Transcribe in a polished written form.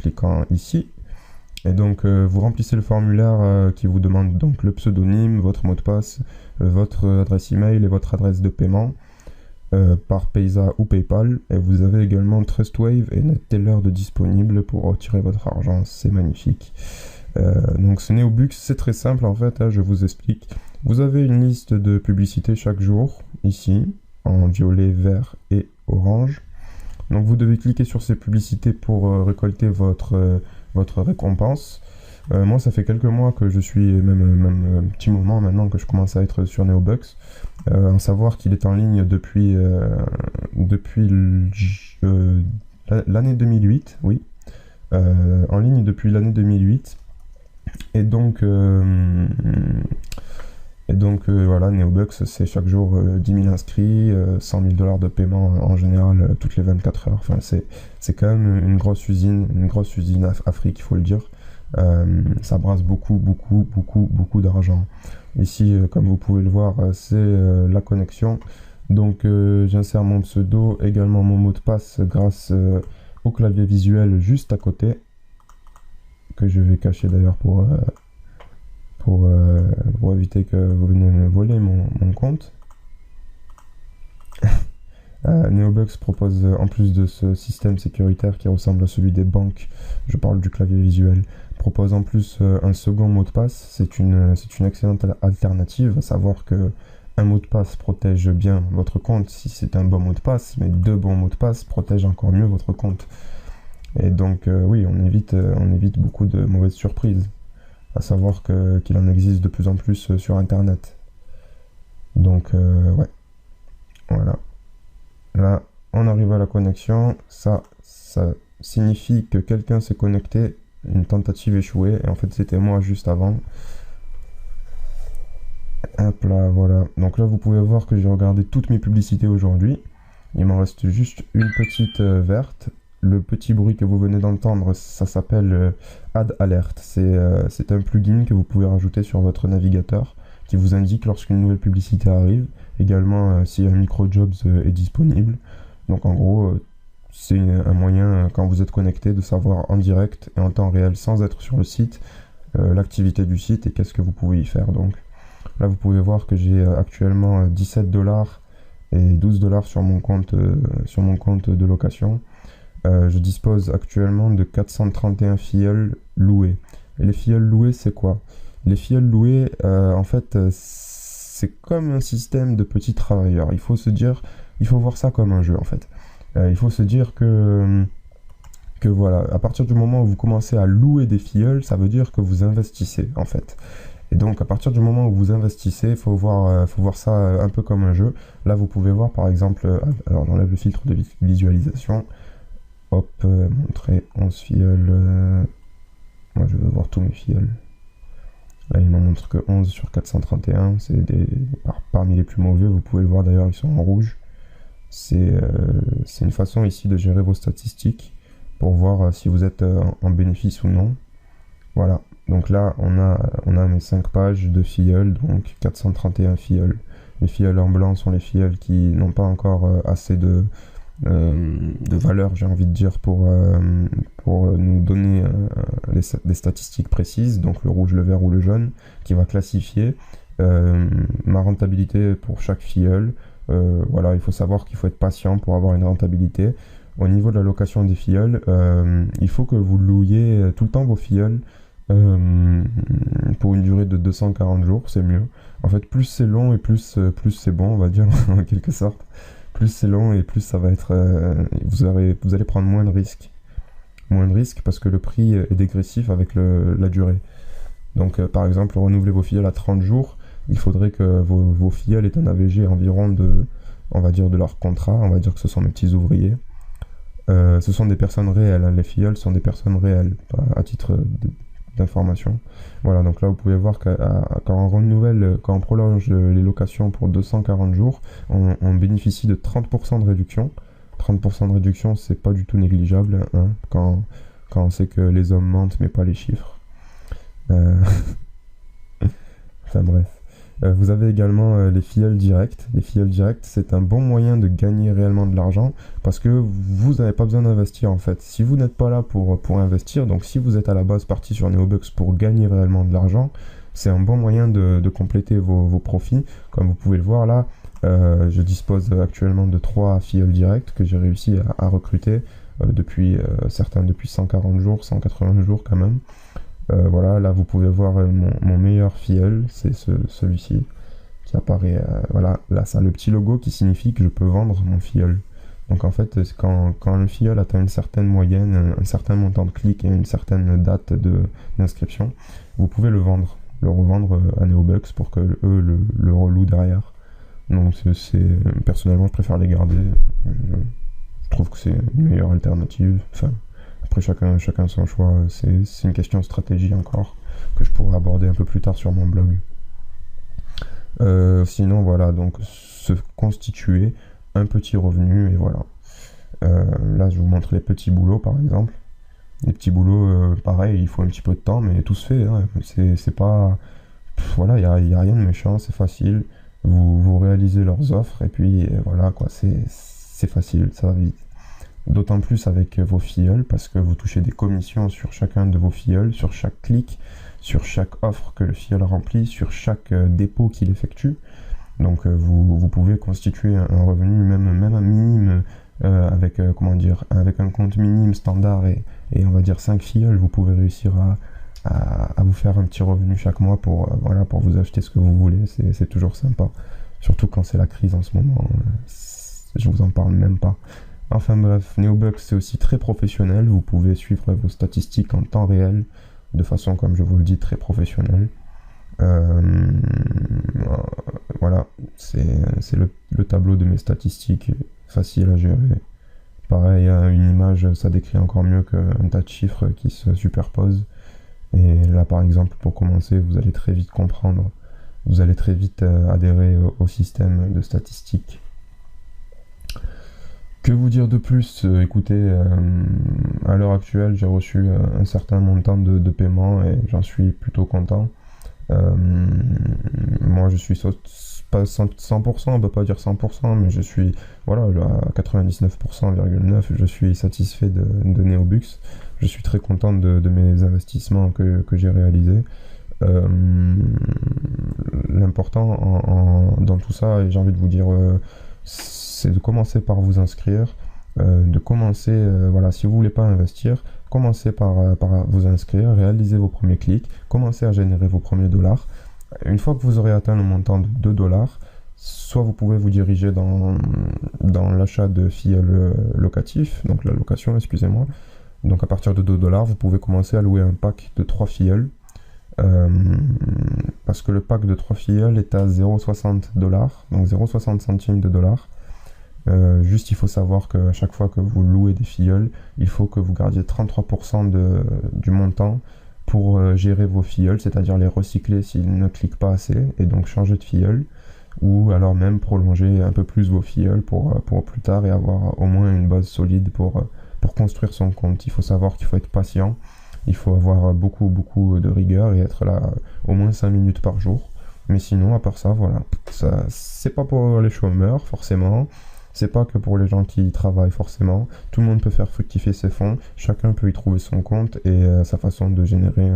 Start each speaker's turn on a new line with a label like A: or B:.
A: cliquant ici. Et donc vous remplissez le formulaire qui vous demande donc le pseudonyme, votre mot de passe, votre adresse email et votre adresse de paiement par Payza ou PayPal. Et vous avez également Trustwave et NetTeller de disponible pour retirer votre argent, c'est magnifique. Donc ce Neobux, c'est très simple en fait, hein, je vous explique. Vous avez une liste de publicités chaque jour, ici, en violet, vert et orange. Donc vous devez cliquer sur ces publicités pour récolter votre récompense. Moi, ça fait quelques mois que je suis, même un petit moment maintenant que je commence à être sur Neobux. En savoir qu'il est en ligne depuis l'année 2008, oui. En ligne depuis l'année 2008. Et donc voilà, Neobux, c'est chaque jour 10 000 inscrits, 100 000 $ de paiement en général toutes les 24 heures. Enfin, c'est quand même une grosse usine Afrique, il faut le dire. Ça brasse beaucoup d'argent. Ici, comme vous pouvez le voir, c'est la connexion. Donc j'insère mon pseudo, également mon mot de passe grâce au clavier visuel juste à côté, que je vais cacher d'ailleurs pour éviter que vous veniez me voler mon compte. Neobux propose, en plus de ce système sécuritaire qui ressemble à celui des banques, je parle du clavier visuel, propose en plus un second mot de passe. C'est une excellente alternative, à savoir que un mot de passe protège bien votre compte si c'est un bon mot de passe, mais deux bons mots de passe protègent encore mieux votre compte. Et donc oui, on évite beaucoup de mauvaises surprises. À savoir qu'il en existe de plus en plus sur internet. Donc ouais, voilà. Là, on arrive à la connexion. Ça signifie que quelqu'un s'est connecté, une tentative échouée. Et en fait, c'était moi juste avant. Hop là, voilà. Donc là, vous pouvez voir que j'ai regardé toutes mes publicités aujourd'hui. Il m'en reste juste une petite verte. Le petit bruit que vous venez d'entendre, ça s'appelle Ad Alert. C'est un plugin que vous pouvez rajouter sur votre navigateur qui vous indique lorsqu'une nouvelle publicité arrive. Également si un micro-jobs est disponible. Donc en gros, c'est un moyen, quand vous êtes connecté, de savoir en direct et en temps réel, sans être sur le site, l'activité du site et qu'est-ce que vous pouvez y faire. Donc là, vous pouvez voir que j'ai actuellement 17 $ et 12 $ sur mon compte de location. Je dispose actuellement de 431 filleuls loués. Et les filleuls loués, c'est quoi? Les filleuls loués, en fait, c'est comme un système de petits travailleurs. Il faut voir ça comme un jeu, en fait. Il faut se dire que voilà, à partir du moment où vous commencez à louer des filleuls, ça veut dire que vous investissez, en fait. Et donc, à partir du moment où vous investissez, il faut voir ça un peu comme un jeu. Là, vous pouvez voir, par exemple, alors j'enlève le filtre de visualisation. Hop, montrer 11 filleuls. Moi, je veux voir tous mes filleuls. Là, il m'en montre que 11 sur 431. C'est parmi les plus mauvais. Vous pouvez le voir d'ailleurs, ils sont en rouge. C'est une façon ici de gérer vos statistiques pour voir si vous êtes en bénéfice ou non. Voilà. Donc là, on a mes 5 pages de filleuls, donc 431 filleuls. Les filleuls en blanc sont les filleuls qui n'ont pas encore assez de valeur, j'ai envie de dire, pour nous donner des statistiques précises, donc le rouge, le vert ou le jaune, qui va classifier ma rentabilité pour chaque filleul. Voilà, il faut savoir qu'il faut être patient pour avoir une rentabilité. Au niveau de la location des filleuls, il faut que vous louiez tout le temps vos filleuls pour une durée de 240 jours, c'est mieux. En fait, plus c'est long et plus c'est bon, on va dire, en quelque sorte. Plus c'est long et plus ça va être... vous allez prendre moins de risques. Moins de risques parce que le prix est dégressif avec la durée. Donc par exemple, renouveler vos filleuls à 30 jours, il faudrait que vos filleuls aient un AVG environ on va dire de leur contrat, on va dire que ce sont mes petits ouvriers. Ce sont des personnes réelles, hein. Les filleuls sont des personnes réelles, à titre d'information. Voilà, donc là vous pouvez voir que quand on prolonge les locations pour 240 jours, on bénéficie de 30% de réduction. 30% de réduction, c'est pas du tout négligeable, hein, quand on sait que les hommes mentent mais pas les chiffres. Enfin bref. Vous avez également les filleuls directs. Les filleuls directs, c'est un bon moyen de gagner réellement de l'argent parce que vous n'avez pas besoin d'investir en fait. Si vous n'êtes pas là pour investir, donc si vous êtes à la base parti sur Neobucks pour gagner réellement de l'argent, c'est un bon moyen de compléter vos profits. Comme vous pouvez le voir là, je dispose actuellement de 3 filleuls directs que j'ai réussi à recruter depuis certains depuis 140 jours, 180 jours quand même. Voilà, là vous pouvez voir mon meilleur filleul, c'est celui-ci qui apparaît. Voilà, là ça a le petit logo qui signifie que je peux vendre mon filleul. Donc en fait, quand le filleul atteint une certaine moyenne, un certain montant de clics et une certaine date d'inscription, vous pouvez le vendre, le revendre à Neobucks pour que eux le relouent derrière. Donc personnellement, je préfère les garder. Je trouve que c'est une meilleure alternative. Enfin, après, chacun son choix. C'est une question de stratégie encore que je pourrais aborder un peu plus tard sur mon blog. Sinon, voilà, donc se constituer un petit revenu et voilà. Là, je vous montre les petits boulots par exemple. Les petits boulots, pareil, il faut un petit peu de temps, mais tout se fait. Hein. C'est pas. Voilà, il n'y a rien de méchant, c'est facile. Vous réalisez leurs offres et puis voilà, quoi, c'est facile, ça va vite. D'autant plus avec vos filleuls parce que vous touchez des commissions sur chacun de vos filleuls, sur chaque clic, sur chaque offre que le filleul remplit, sur chaque dépôt qu'il effectue. Donc vous pouvez constituer un revenu même un minime avec comment dire, avec un compte minime standard et on va dire 5 filleuls, vous pouvez réussir à vous faire un petit revenu chaque mois pour voilà, pour vous acheter ce que vous voulez. C'est toujours sympa, surtout quand c'est la crise en ce moment. Je vous en parle même pas. Enfin bref, Neobucks c'est aussi très professionnel, vous pouvez suivre vos statistiques en temps réel, de façon comme je vous le dis très professionnelle. Voilà, c'est le tableau de mes statistiques, facile à gérer. Pareil, une image ça décrit encore mieux qu'un tas de chiffres qui se superposent. Et là par exemple pour commencer vous allez très vite comprendre, vous allez très vite adhérer au système de statistiques. Que vous dire de plus? Écoutez, à l'heure actuelle, j'ai reçu un certain montant de paiement et j'en suis plutôt content. Moi, je suis pas 100%, on peut pas dire 100%, mais je suis voilà, à 99,9%, je suis satisfait de Neobucks. Je suis très content de mes investissements que j'ai réalisés. L'important dans tout ça, et j'ai envie de vous dire, c'est de commencer par vous inscrire, de commencer, voilà, si vous voulez pas investir, commencez par vous inscrire, réalisez vos premiers clics, commencez à générer vos premiers dollars. Une fois que vous aurez atteint le montant de 2 dollars, soit vous pouvez vous diriger dans l'achat de filleuls locatifs, donc la location, excusez-moi. Donc à partir de 2 dollars, vous pouvez commencer à louer un pack de 3 filleuls. Parce que le pack de 3 filleuls est à 0,60 dollars, donc 0,60 centimes de dollars. Juste il faut savoir qu'à chaque fois que vous louez des filleuls, il faut que vous gardiez 33% du montant pour gérer vos filleuls, c'est-à-dire les recycler s'ils ne cliquent pas assez, et donc changer de filleul, ou alors même prolonger un peu plus vos filleuls pour plus tard et avoir au moins une base solide pour construire son compte. Il faut savoir qu'il faut être patient, il faut avoir beaucoup de rigueur et être là au moins 5 minutes par jour. Mais sinon, à part ça, voilà, c'est pas pour les chômeurs forcément, c'est pas que pour les gens qui travaillent forcément. Tout le monde peut faire fructifier ses fonds, chacun peut y trouver son compte et sa façon de générer